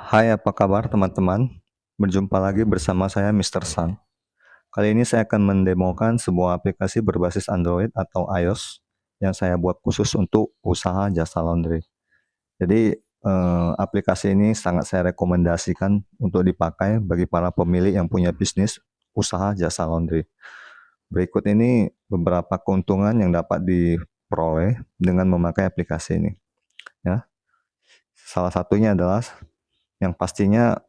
Hai, apa kabar teman-teman? Berjumpa lagi bersama saya Mr. Sun. Kali ini saya akan mendemokan sebuah aplikasi berbasis Android atau iOS yang saya buat khusus untuk usaha jasa laundry. Jadi, aplikasi ini sangat saya rekomendasikan untuk dipakai bagi para pemilik yang punya bisnis usaha jasa laundry. Berikut ini beberapa keuntungan yang dapat diperoleh dengan memakai aplikasi ini. Ya, salah satunya adalah yang pastinya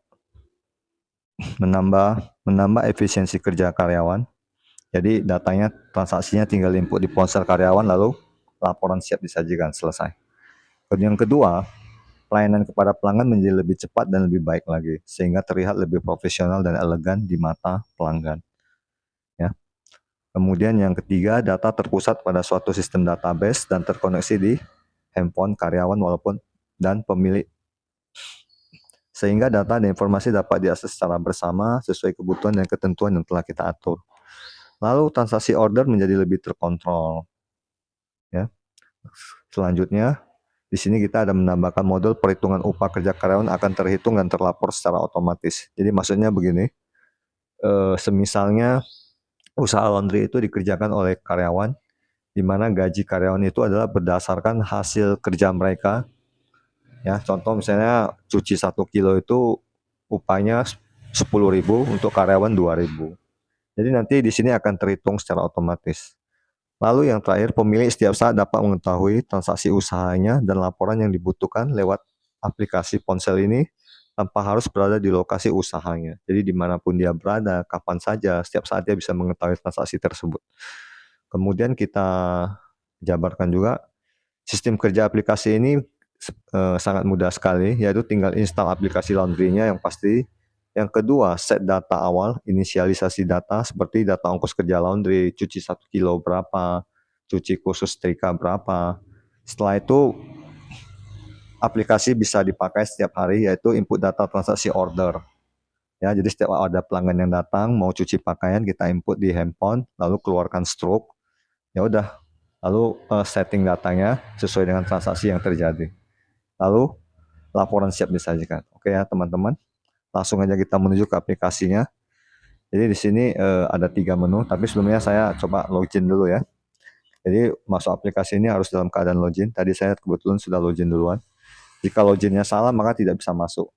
menambah efisiensi kerja karyawan. Jadi datanya, transaksinya tinggal input di ponsel karyawan lalu laporan siap disajikan, selesai. Dan yang kedua, pelayanan kepada pelanggan menjadi lebih cepat dan lebih baik lagi sehingga terlihat lebih profesional dan elegan di mata pelanggan, ya. Kemudian yang ketiga, data terpusat pada suatu sistem database dan terkoneksi di handphone karyawan walaupun dan pemilik, sehingga data dan informasi dapat diakses secara bersama sesuai kebutuhan dan ketentuan yang telah kita atur. Lalu transaksi order menjadi lebih terkontrol, ya. Selanjutnya, di sini kita ada menambahkan model perhitungan upah kerja karyawan akan terhitung dan terlapor secara otomatis. Jadi maksudnya begini, semisalnya usaha laundry itu dikerjakan oleh karyawan, di mana gaji karyawan itu adalah berdasarkan hasil kerja mereka. Ya, contoh misalnya cuci 1 kilo itu upahnya 10.000, untuk karyawan 2.000. Jadi nanti di sini akan terhitung secara otomatis. Lalu yang terakhir, pemilik setiap saat dapat mengetahui transaksi usahanya dan laporan yang dibutuhkan lewat aplikasi ponsel ini tanpa harus berada di lokasi usahanya. Jadi dimanapun dia berada, kapan saja, setiap saat dia bisa mengetahui transaksi tersebut. Kemudian kita jabarkan juga sistem kerja aplikasi ini sangat mudah sekali, yaitu tinggal install aplikasi laundry-nya yang pasti. Yang kedua, set data awal, inisialisasi data seperti data ongkos kerja laundry, cuci 1 kilo berapa, cuci khusus setrika berapa. Setelah itu, aplikasi bisa dipakai setiap hari, yaitu input data transaksi order. Ya, jadi setiap ada pelanggan yang datang mau cuci pakaian, kita input di handphone, lalu keluarkan stroke. Ya udah, lalu setting datanya sesuai dengan transaksi yang terjadi. Lalu laporan siap disajikan. Oke ya teman-teman, langsung aja kita menuju ke aplikasinya. Jadi di sini ada 3 menu, tapi sebelumnya saya coba login dulu ya. Jadi masuk aplikasi ini harus dalam keadaan login. Tadi saya kebetulan sudah login duluan. Jika loginnya salah maka tidak bisa masuk.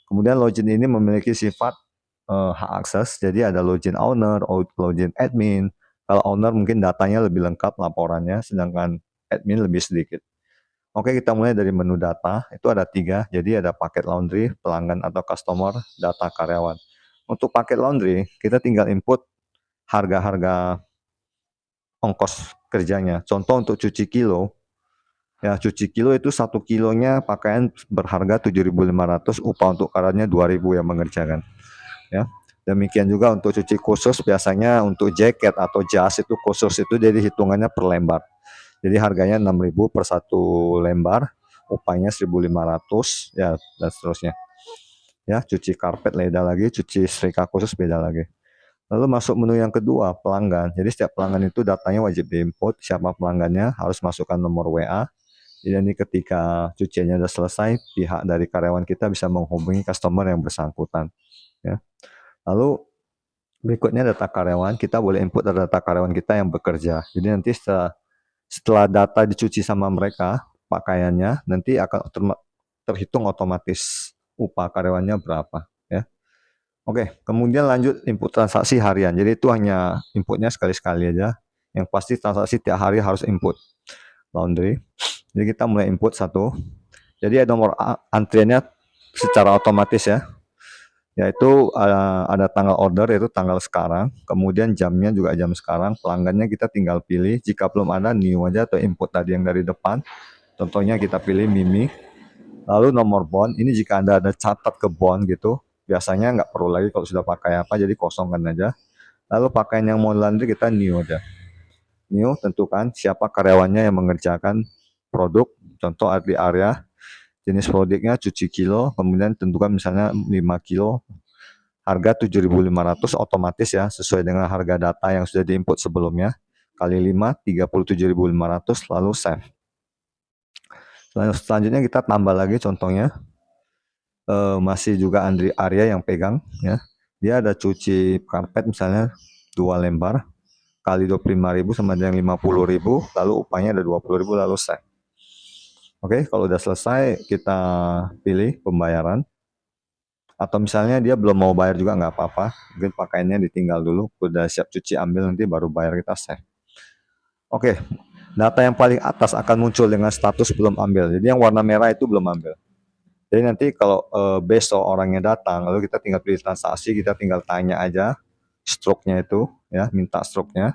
Kemudian login ini memiliki sifat hak akses. Jadi ada login owner, login admin. Kalau owner mungkin datanya lebih lengkap laporannya, sedangkan admin lebih sedikit. Oke, kita mulai dari menu data. Itu ada 3. Jadi ada paket laundry, pelanggan atau customer, data karyawan. Untuk paket laundry, kita tinggal input harga-harga ongkos kerjanya. Contoh untuk cuci kilo, ya cuci kilo itu 1 kilonya pakaian berharga 7.500, upah untuk karyawannya 2.000 yang mengerjakan. Ya. Demikian juga untuk cuci khusus, biasanya untuk jaket atau jas itu khusus itu jadi hitungannya per lembar. Jadi harganya 6.000 per 1 lembar, upahnya 1.500, ya dan seterusnya. Ya, cuci karpet beda lagi, cuci setrika khusus beda lagi. Lalu masuk menu yang kedua, pelanggan. Jadi setiap pelanggan itu datanya wajib diinput, siapa pelanggannya, harus masukkan nomor WA. Jadi ketika cuciannya sudah selesai, pihak dari karyawan kita bisa menghubungi customer yang bersangkutan. Ya. Lalu berikutnya data karyawan, kita boleh input data karyawan kita yang bekerja. Jadi nanti setelah data dicuci sama mereka, pakaiannya nanti akan terhitung otomatis upah karyawannya berapa, ya. Oke, kemudian lanjut input transaksi harian. Jadi itu hanya inputnya sekali-sekali aja. Yang pasti transaksi tiap hari harus input laundry. Jadi kita mulai input satu. Jadi ada nomor antriannya secara otomatis ya. Yaitu ada tanggal order, yaitu tanggal sekarang, kemudian jamnya juga jam sekarang, pelanggannya kita tinggal pilih, jika belum ada new aja atau input tadi yang dari depan, contohnya kita pilih Mimi. Lalu nomor bond, ini jika Anda ada catat ke bond gitu, biasanya nggak perlu lagi kalau sudah pakai apa, jadi kosongkan aja. Lalu pakaian yang mau laundry kita new aja. New, tentukan siapa karyawannya yang mengerjakan produk, contoh di area, jenis produknya cuci kilo, kemudian tentukan misalnya 5 kilo, harga 7.500 otomatis ya, sesuai dengan harga data yang sudah diinput sebelumnya, kali 5, 37.500, lalu save. Selanjutnya kita tambah lagi contohnya, masih juga Andri Arya yang pegang ya. Dia ada cuci karpet misalnya 2 lembar kali 25.000 sama dengan 50.000, lalu upahnya ada 20.000 lalu set. Oke, kalau udah selesai kita pilih pembayaran. Atau misalnya dia belum mau bayar juga nggak apa-apa, mungkin pakaiannya ditinggal dulu, udah siap cuci ambil nanti baru bayar kita save. Oke, data yang paling atas akan muncul dengan status belum ambil. Jadi yang warna merah itu belum ambil. Jadi nanti kalau besok orangnya datang, lalu kita tinggal pilih transaksi, kita tinggal tanya aja stroke-nya itu, ya, minta stroke-nya.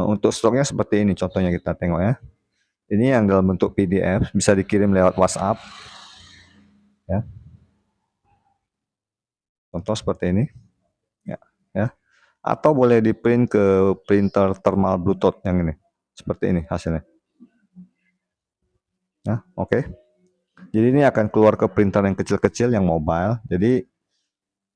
Untuk stroke-nya seperti ini, contohnya kita tengok ya. Ini yang dalam bentuk PDF, bisa dikirim lewat WhatsApp, ya. Contoh seperti ini, ya. Atau boleh di print ke printer thermal Bluetooth yang ini, seperti ini hasilnya. Nah, oke. Jadi ini akan keluar ke printer yang kecil-kecil yang mobile. Jadi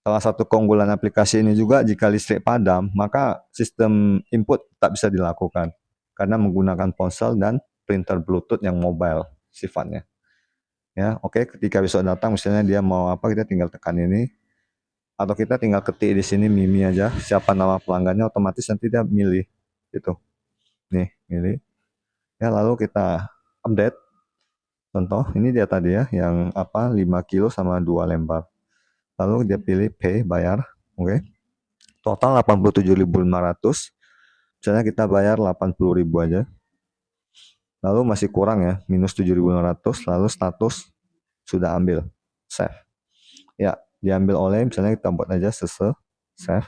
salah satu keunggulan aplikasi ini juga jika listrik padam, maka sistem input tak bisa dilakukan karena menggunakan ponsel dan printer Bluetooth yang mobile sifatnya. Ya, oke. Ketika besok datang, misalnya dia mau apa, kita tinggal tekan ini, atau kita tinggal ketik di sini Mimi aja, siapa nama pelanggannya, otomatis nanti dia milih gitu. Nih, milih. Ya, lalu kita update. Contoh, ini dia tadi ya, yang apa 5 kilo sama 2 lembar. Lalu dia pilih pay, bayar, oke. Total 87.500. Misalnya kita bayar 80.000 aja. Lalu masih kurang ya, minus 7.500, lalu status sudah ambil, save. Ya, diambil oleh, misalnya kita buat aja save.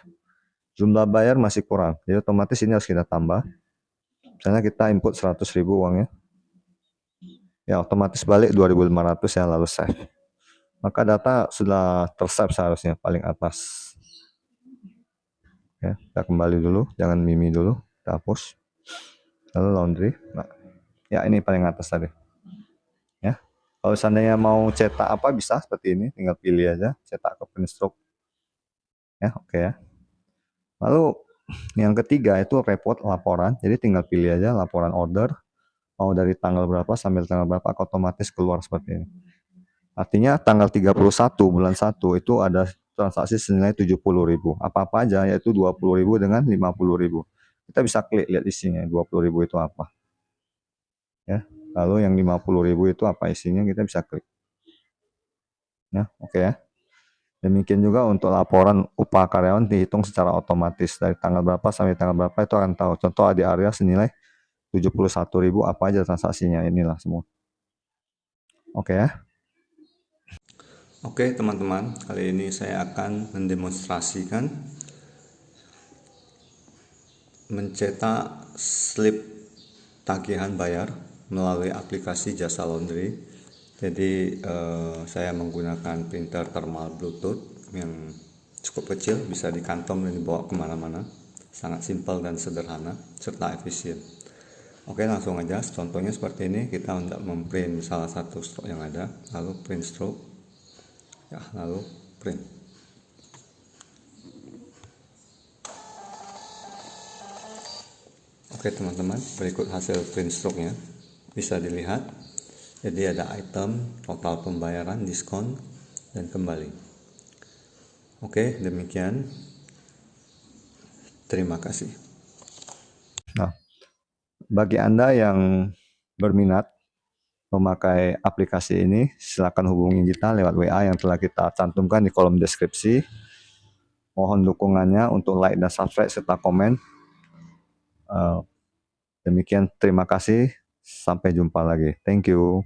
Jumlah bayar masih kurang, jadi otomatis ini harus kita tambah. Misalnya kita input 100.000 uangnya. Ya, otomatis balik 2.500 ya, lalu save. Maka data sudah tersave seharusnya paling atas. Ya, kita kembali dulu, jangan Mimi dulu, kita hapus. Lalu laundry. Nah, ya ini paling atas tadi. Ya. Kalau seandainya mau cetak apa bisa seperti ini, tinggal pilih aja, cetak ke print stroke. Ya, oke ya. Lalu yang ketiga itu report laporan. Jadi tinggal pilih aja laporan order, mau dari tanggal berapa sampai tanggal berapa, otomatis keluar seperti ini. Artinya tanggal 31 bulan 1 itu ada transaksi senilai 70.000. Apa-apa aja, yaitu 20.000 dengan 50.000. Kita bisa klik lihat isinya, 20.000 itu apa. Ya. Lalu yang 50.000 itu apa isinya, kita bisa klik. Ya, oke ya. Demikian juga untuk laporan upah karyawan dihitung secara otomatis dari tanggal berapa sampai tanggal berapa itu akan tahu. Contoh di area senilai 71.000 apa aja transaksinya, inilah semua. Oke ya. Oke teman-teman, kali ini saya akan mendemonstrasikan mencetak slip tagihan bayar melalui aplikasi jasa laundry. Jadi saya menggunakan printer thermal Bluetooth yang cukup kecil, bisa di kantong dan dibawa kemana-mana. Sangat simpel dan sederhana serta efisien. Oke, langsung aja. Contohnya seperti ini, kita hendak memprint salah satu stroke yang ada, lalu print stroke. Ya, lalu print. Oke teman-teman, berikut hasil print stroke-nya. Bisa dilihat. Jadi ada item, total pembayaran, diskon, dan kembali. Oke, demikian. Terima kasih. Nah, bagi Anda yang berminat memakai aplikasi ini, silakan hubungi kita lewat WA yang telah kita cantumkan di kolom deskripsi. Mohon dukungannya untuk like dan subscribe serta komen. Demikian, terima kasih. Sampai jumpa lagi. Thank you.